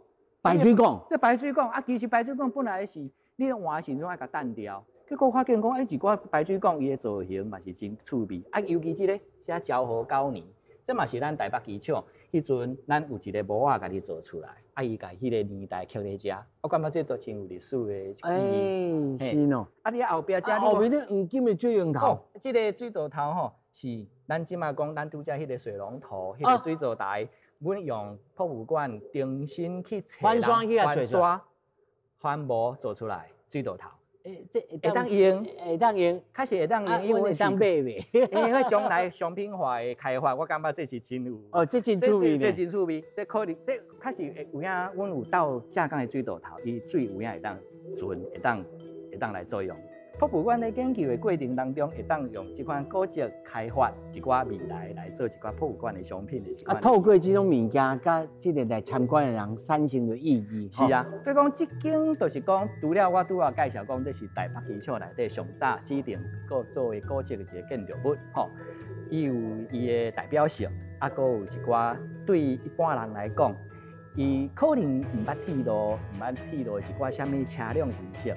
白水讲，这白水讲啊，其实白水讲本来是你换时阵爱甲淡掉，结果发现讲，哎，一寡白水讲伊的造型嘛是真趣味，啊，尤其这个写昭和9年，这嘛是咱台北机场，迄阵咱有一个模仔甲你做出来，啊，伊甲迄个年代刻咧遮，我感觉这都真有历史的意义。是喏。啊，你后壁遮，后面咧黄金的水龙头，这个水道头吼，是咱即马讲咱拄则迄个水龙头，迄个水槽台，阮用博物馆重新去翻刷去翻刷、翻模做出来水道头。这会当用，会当用，确实会当用，因为会当买袂。因为将来商品化的开发，我感觉这是真有。哦，这真趣味呢。这真趣味，这可能这确实会有影，阮有到正港的水道头，伊水有影会当存，会当来作用。博物馆在研究的过程当中，会当用这款古迹开发一寡未来来做一寡博物馆的商品的一款。透过这种物件，甲这个来参观的人产生的意义。是啊，所以讲这间就是讲，除了我拄仔介绍讲，这是台北机场内底上早指定个作为古迹的一个建筑物，吼，伊有伊的代表性，啊，搁有一寡对一般人来讲，伊可能毋捌铁路，一寡什么车辆形式，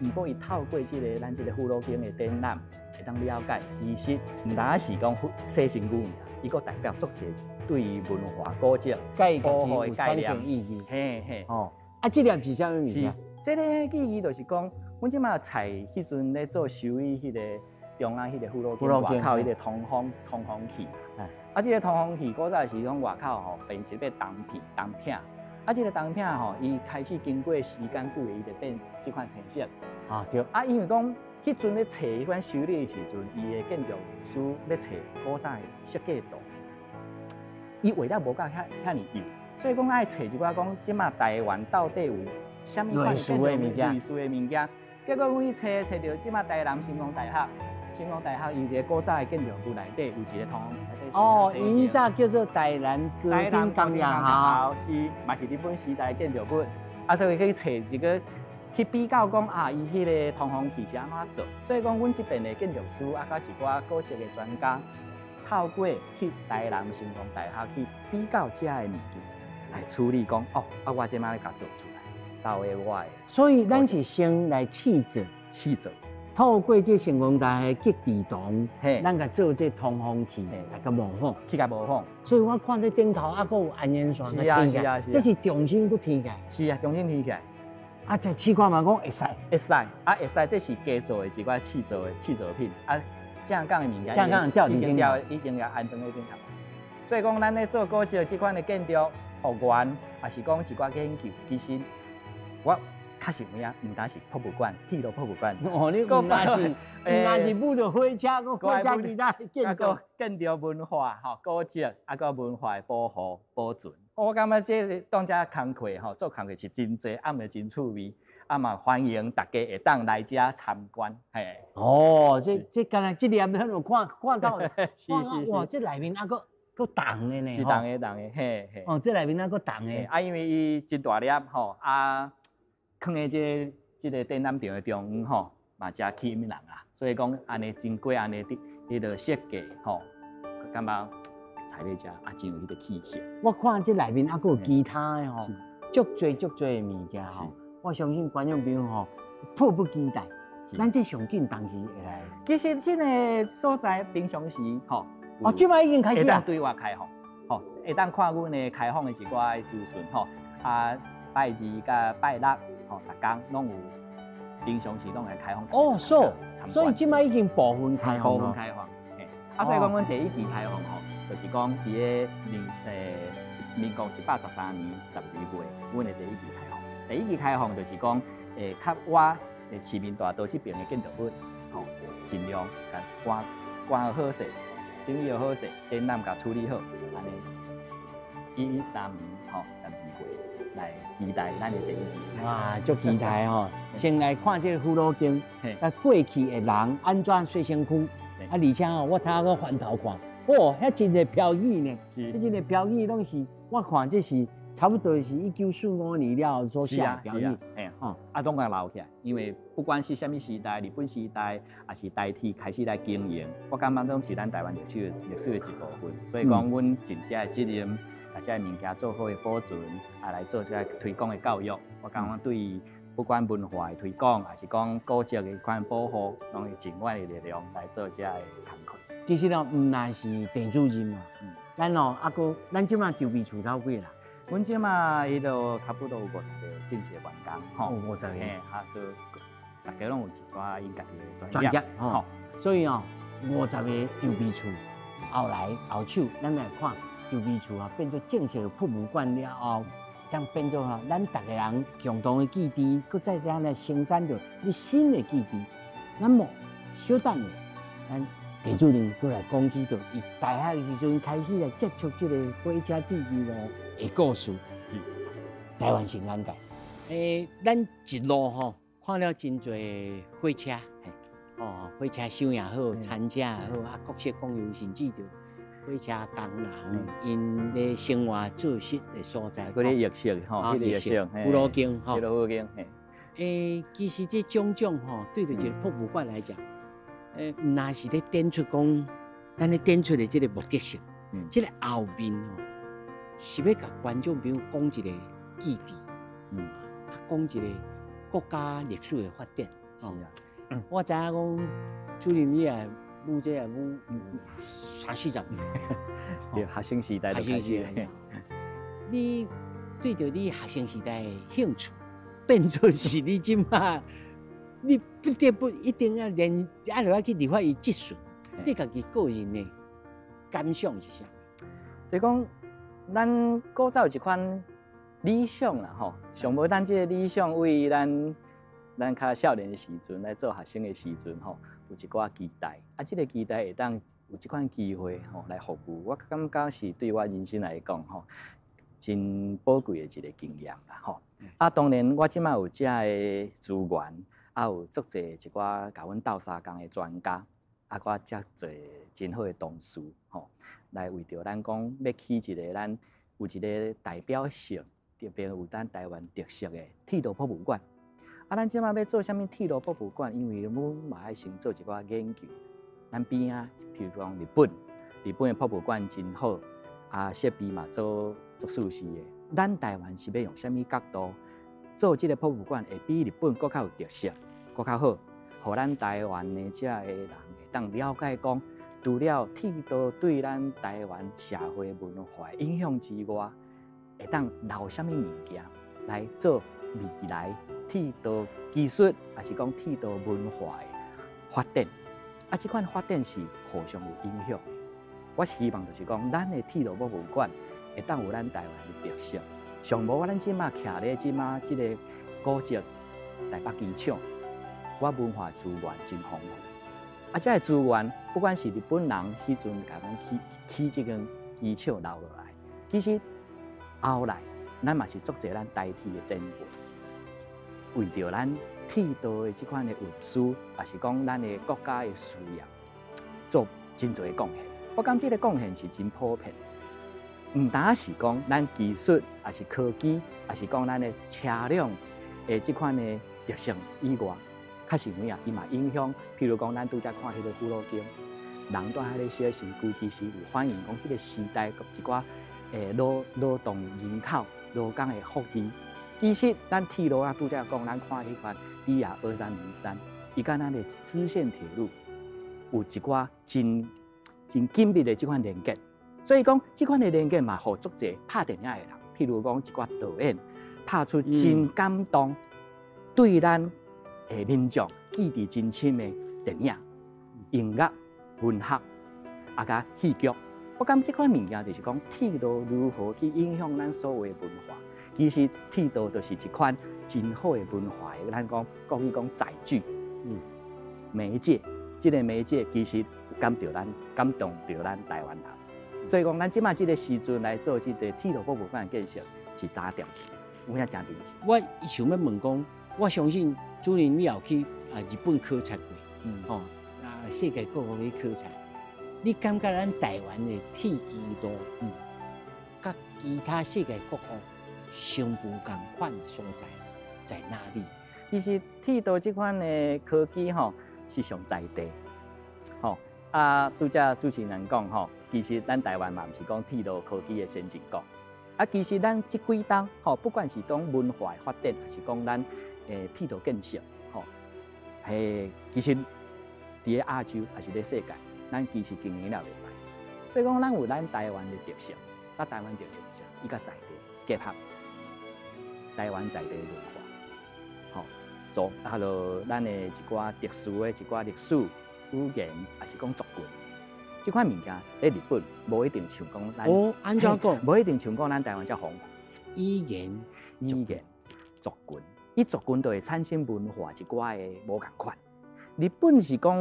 毋过伊透过咱这个福罗经的展览，会当了解，其实毋单是讲洗身躯尔，伊搁代表足者对于文化古迹保护的概念意义。嘿嘿，哦，啊，这粒是啥物物件？这个意义就是讲，阮即马菜迄阵咧做修理迄个中央迄个福罗经外口迄个通风器。啊，这个通风器古早是讲外口吼，变成要铜片。啊，这个铜片吼，伊开始经过时间久的，伊就变这款成色。啊，对。啊，因为讲迄阵咧找迄款修理的时阵，伊的建筑师咧找古早的设计图，伊画了无够遐尼幼，所以讲爱找一寡讲，即马台湾到底有啥物款建筑类似的物件。结果阮去找到即马台南新光大学。新光大学有一个古早的建筑物内底有一个通风器。哦，以早叫做台南高等工业校，是嘛是日本时代建筑物。啊，所以去找一个去比较讲啊，伊迄个通风器是安怎做。所以讲，阮这边的建筑师啊，甲一寡古迹的专家，透过去台南新光大学去比较遮的物件，来处理讲哦，啊，我即摆咧甲做出来，到位我的。所以咱是先来试做。透过这成功大的极地图，咱甲做这通风器来甲模仿，去甲模仿。所以我看这顶头啊，佫有安全线是啊是啊是啊，这是重新佫添起来。是啊，重新添起来。啊，再试看嘛，讲会使，会使，这是加做的一寡试做品。啊，正港的物件，正港吊顶已经要安装在顶头。所以讲，咱咧做古迹这款的建筑复原，也是讲一寡研究，其实我。确实有影，唔单是博物馆，铁路博物馆。哦，你讲那是舞着火车，火车其他建筑文化吼，古迹啊个文化的保护保存。我感觉这当遮工课吼，做工课是真济，啊嘛真趣味，啊嘛欢迎大家会当来遮参观。嘿，哦，这刚才这里还有看到，是哇，这内面啊个重的呢，是重的，嘿嘿。哦，这内面啊个重的，啊因为伊真大粒吼啊。放在这个展览场的中央吼，嘛真吸引人啊。所以讲安尼经过安尼迄个设计吼，感觉踩咧遮啊真有迄个气势。我看这内面还佫有其他的吼，足多的物件吼。我相信观众朋友吼迫不及待，咱这上紧当时会来。其实这个所在平常时吼，哦，即摆已经开始啦，对外开放，吼，会当看阮的开放的一寡资讯吼，啊，拜二甲拜六。吼，逐工拢有平常时拢来开放。哦，所以即摆已经部分开放。部分开放，嘿。啊，所以讲阮第一期开放吼，就是讲伫个民国113年12月，阮的第一期开放。第一期开放就是讲，较我市民大道这边的建筑物，吼，尽量甲关好势，整理好势，展览甲处理好，安尼113年吼12月。来期待咱的第一期。哇，足期待吼！先来看这个福罗经，啊，过去的人安怎洗身躯，啊，而且吼，我头个翻头看，哦，遐真个标语呢，迄真个标语拢是，我看这是差不多是1945年了后所写的标语，啊，拢甲留起来，因为不管是什么时代，日本时代，还是代替开始来经营，我感觉拢是咱台湾历史的一部分，所以讲，阮尽遮的责任。把这物件做好的保存，来做这推广的教育。我感觉对不管文化的推广，还是讲古迹的款保护，拢会尽我的力量来做这个工作。其实哦，唔但是地主任嘛，咱哦，啊个，咱即马筹备厝头几啦？阮即马伊都差不多有50个正式的员工，吼50个，啊，所以大家拢有一寡因家己的专业，吼。所以哦，50个筹备厝，后手，咱来看筹备厝啊，变做正式的博物馆了后，将变做吼，咱逐个人共同的基地，搁再咱来生产着你新的基地。那么，小等下，咱地主任过来讲起着，伊大学的时阵开始来接触这个火车记忆路的故事。台湾新安界，咱一路吼看了真侪火车，火车厢也好，餐车也好，啊，各式各样，甚至着火车工人因咧生活作息的所在，嗰啲浴室吼，迄个浴室，葫芦镜吼，葫芦镜，其实这种吼，对着一个博物馆来讲。唔那是咧点出讲，咱咧点出的这个目的性，这个后面哦，是要甲观众朋友讲一个基地，讲一个国家历史的发展。是啊，我知影讲，主任你也舞这也舞30-40年，对，学生时代就开始。你对着你学生时代的兴趣，变做是你即马。你不得不一定要练，要去立法于质询。你家己个人的感想是啥？就是讲，咱古早有一款理想啦，吼，上无咱这个理想为咱较少年的时阵来做学生的时阵，吼，有一寡期待。啊，这个期待会当有这款机会，吼，来服务。我感觉是对我人生来讲，吼，真宝贵的一个经验啦，吼。啊，当然我即摆有这个资源。啊，有足侪一寡甲阮斗相共的专家，啊，我遮侪真好的同事，吼，来为着咱讲要起一个咱有一个代表性，特别有咱台湾特色的铁道博物馆。啊，咱即摆要做啥物铁道博物馆？因为阮嘛爱先做一寡研究。咱边啊，譬如讲日本的博物馆真好，啊，设备嘛做舒适的。咱台湾是要用啥物角度做这个博物馆，会比日本更较有特色？更较好，互咱台湾的这个人会当了解讲，除了铁道对咱台湾社会文化的影响之外，会当留啥物物件来做未来铁道技术，还是讲铁道文化的发展？啊，这款发展是互相有影响。我希望就是讲，咱的铁道博物馆会当有咱台湾的特色。上无咱即马徛咧即马即个古迹台北机场。我文化资源真丰富，啊，这个资源不管是日本人迄阵甲咱起这个机场留落来，其实后来咱嘛是做者咱代替的前辈，为着咱铁道的这款的运输，也是讲咱的国家的需要，做真侪贡献。我感这个贡献是真普遍，唔单是讲咱技术，也是科技，也是讲咱的车辆的这款的特性以外。较是有影，伊嘛影响，譬如讲，咱拄则看迄个葫芦镜，人在迄个写身躯，其实有反映讲迄个时代一寡劳动人口、劳工的福利。其实咱铁路啊，拄则讲，咱看迄款BR2303，伊甲咱的支线铁路有一寡真紧密的即款连接。所以讲，即款的连接嘛，互足者拍电影的人，譬如讲一寡导演拍出真感动，对咱。民众记忆真深的电影、音乐、文学，啊，甲戏剧，我感这款物件就是讲铁道如何去影响咱所有的文化。其实铁道就是一款真好的文化的，咱讲国语讲载具，媒介，这个媒介其实感动着咱台湾人。所以讲，咱即马这个时阵来做这个铁道博物馆建设是打重视，有影真重视。我想要问讲。我相信主任你也去日本考察过，世界各国去考察。你感觉咱台湾的铁基路，甲其他世界各国相不共款的所在在哪里？其实铁道这款的科技是上在地，拄则主持人讲其实咱台湾嘛毋是讲铁路科技的先进国，啊，其实咱即几冬吼，不管是讲文化的发展，还是讲咱铁道建设，吼，其实伫咧亚洲还是咧世界，咱其实经营了袂歹。所以讲，咱有咱台湾的特色，甲台湾特色是啥？伊甲在地结合，台湾在地文化，吼，做咱的一寡特殊的一寡历史、语言，还是讲族群。即款物件咧日本无一定像讲咱安怎讲？无一定像讲咱台湾遮丰富。语言、族群，伊族群就会产生文化一寡的无共款。日本是讲，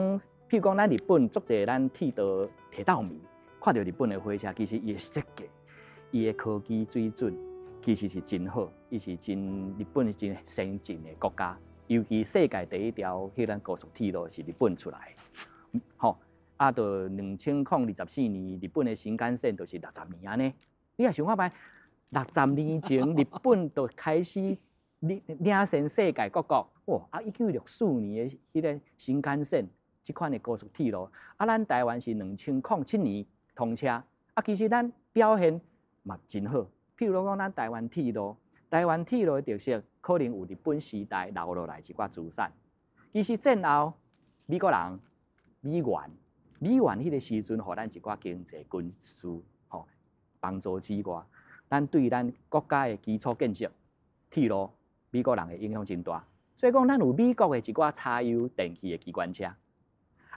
譬如讲咱日本足侪咱铁道迷，看到日本的火车，其实伊的设计、伊的科技水准，其实是真好，伊是日本是真先进的国家。尤其世界第一条迄咱高速铁路是日本出来的，吼。啊，到2024年，日本的新干线就是60年安尼。你也想看觅，60年前日本就开始领先世界各国。哇！啊，1964年的迄个新干线，即款的高速铁路，啊，咱台湾是2007年通车。啊，其实咱表现嘛真好。譬如讲，咱台湾铁路的特色，可能有日本时代留落来一寡资产。其实战后，美国人、美元迄个时阵，互咱一寡经济、军事吼帮助之外，咱对咱国家的基础建设、铁路，美国人的影响真大。所以讲，咱有美国的一寡柴油电气的机关车，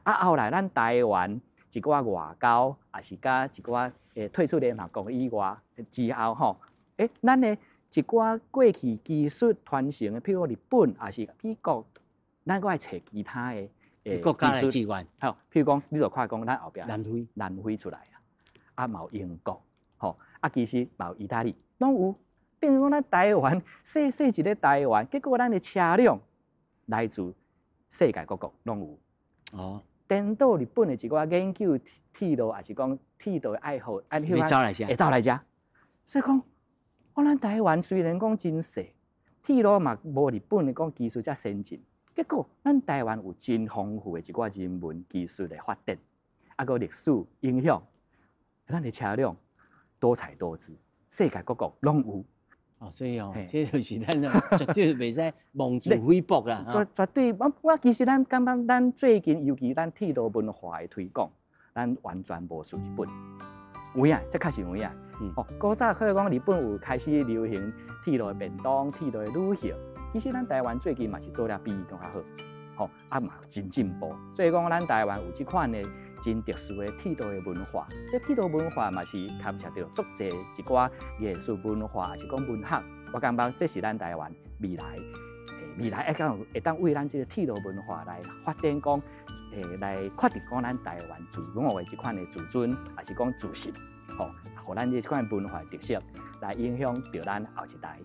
啊，后来咱台湾一寡外交，也是甲一寡退出联合国以外之后吼，咱的一寡过去技术传承的，譬如日本，也是美国，咱搁爱找其他的。国家来支援，好，譬如讲，你就看讲，咱后壁南非出来啊，嘛有英国，吼，啊，其实嘛有意大利，拢有。变成讲，咱台湾细一个台湾，结果咱的车辆来自世界各国拢有。哦，颠倒日本的一寡研究铁路，也是讲铁道的爱好，会走来遮，会走来遮。所以讲，咱台湾虽然讲真细，铁路嘛无日本的讲技术遮先进。结果，咱台湾有真丰富的一寡人文技术的发展，啊个历史影响，咱的车辆多彩多姿，世界各国拢有。哦，所以哦，这就是咱绝对袂使妄自菲薄啦。绝对，我其实咱感觉咱最近，尤其咱铁道文化的推广，咱完全无输日本。有影，这确实有影。哦，古早可以讲日本有开始流行铁路的便当、铁路的旅行。其实咱台湾最近嘛是做了比伊更较好，吼啊嘛真进步。所以讲咱台湾有即款的真特殊的铁道的文化，这铁道文化嘛是牵涉到足侪一寡艺术文化，还是讲文学。我感觉这是咱台湾未来会当为咱这个铁道文化来发展讲，来确定讲咱台湾自我的即款的自尊，还是讲自信，吼，互咱这款文化特色来影响到咱后一代。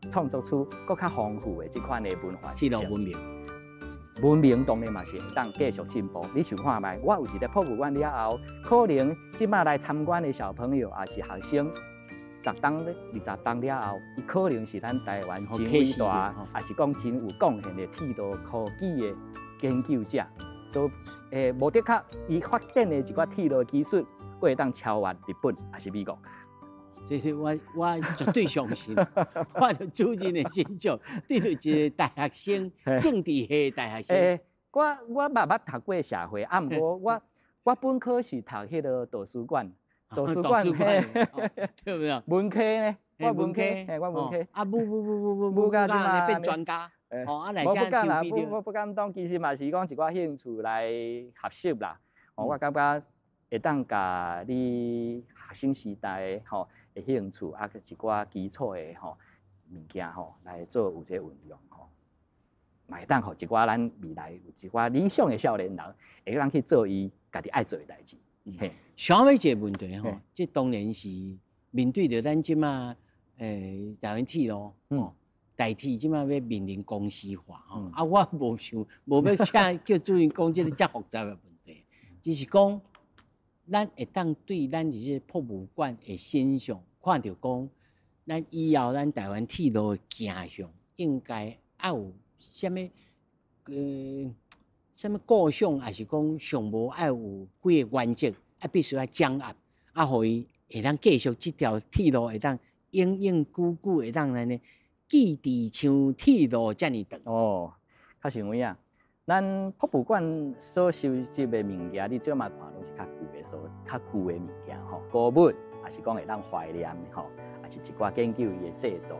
创造出更较丰富的这款的文化铁路文明当然嘛是会当继续进步。你想看觅，我有一个博物馆了后，可能即摆来参观的小朋友也是学生，10当、20当了后，伊可能是咱台湾真伟大，也是讲真有贡献的铁道科技的研究者。所以，无的确，伊发展的一寡铁路技术，会当超越日本还是美國。所以我絕對相信，我就主任的形象對到一個大學生，政治系大學生。我嘛捌讀過社會，啊，毋過我本科是讀迄個圖書館，對唔對？文科呢？我文科，我文科。啊，不甲即嘛變專家。哦，啊來遮調我不敢當，其實嘛是講一寡興趣來學習啦。哦，我感覺會當甲你學生時代吼的興趣啊，一寡基礎的吼物件吼來做有這運用吼，嘛會當互一寡咱未來有一寡理想的少年人，會當去做伊家己愛做的代志。想要一個問題吼，即當然是面對着咱即馬台灣鐵路吼。代替即馬要面臨公司化吼，啊，我無要請叫主任講即個遮複雜的問題，只是講咱會當對咱這些博物館的現象，看到講咱以後咱台灣鐵路的行向應該要有什麼什麼構想，還是講上無要有幾個原則，必須要掌握，啊，互伊會當繼續這條鐵路會當永永久久会当安尼，记伫像铁路遮尔长。哦，较像有影。咱博物馆所收集的物件，你最嘛看拢是较旧的较旧的物件吼，古物，也是讲会当怀念的吼，也是一寡研究伊的制度。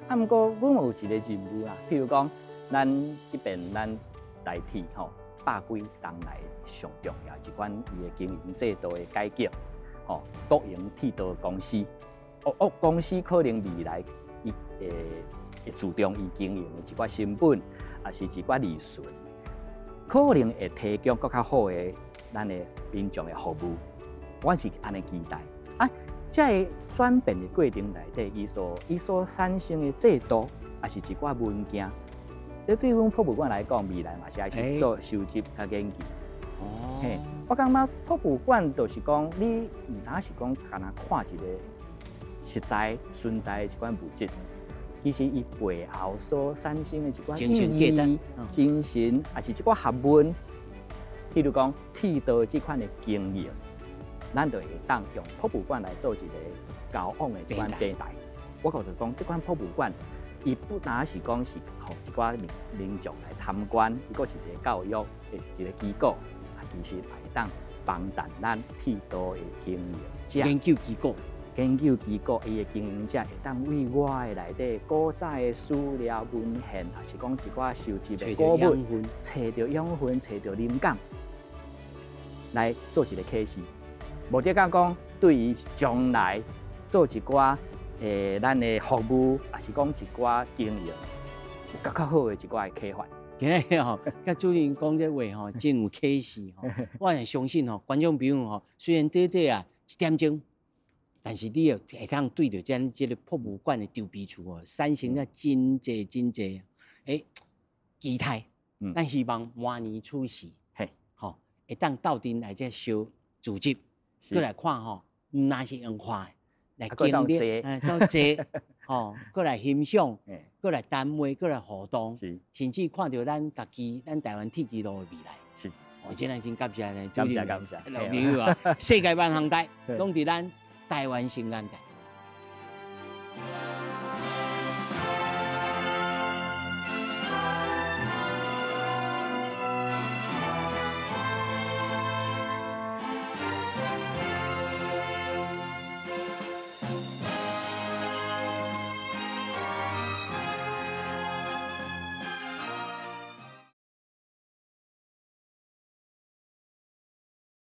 啊，毋过阮有一个任务啦，譬如讲，咱这边咱台铁吼，100几年来上重要一款伊的经营制度的改革，吼，国营铁道公司，公司可能未来伊会注重伊经营的一寡成本，也是一寡利润。可能会提供更较好的咱的民众的服务，我是安尼期待。啊，在转变的过程内底，伊所产生的制度，也是一寡文件。这对阮博物馆来讲，未来嘛是爱去做收集甲研究。哦，嘿，我感觉博物馆就是讲，你唔单是讲干那看一个实在存在的一款物质。其实伊背后所产生的一寡意义、精神，也是一寡学问。譬如讲铁道这款的经营，咱就会当用博物馆来做一个交往的一款平台。我觉着讲，这款博物馆，伊不单是讲是互一寡民众来参观，伊个是一个教育的一个机构，啊，其实也会当帮助咱铁道的经营者。研究机构。研究机构伊的经营者会当为我的内底古早的史料文献，还是讲一寡收集的古物，找到养分，找到灵感，来做一个启示。无得讲对于将来做一寡咱的服务，还是讲一寡经营，有较好的一寡的启发。今日吼，甲主任讲这话吼，真有启示吼。我也相信吼，观众朋友吼，虽然短短啊1点钟。但是你会当对着这个博物馆的筹备处哦，产生了真济期待。咱希望明年出世，吼，会当斗阵来这小组织，过来看吼，唔那是用看，来经历，都坐，吼，过来欣赏，过来谈话，过来互动，甚至看到咱家己，咱台湾铁轨路的未来。是，我真系真感谢咧，感谢老朋友啊，世界万航台拢伫咱。台湾新安台。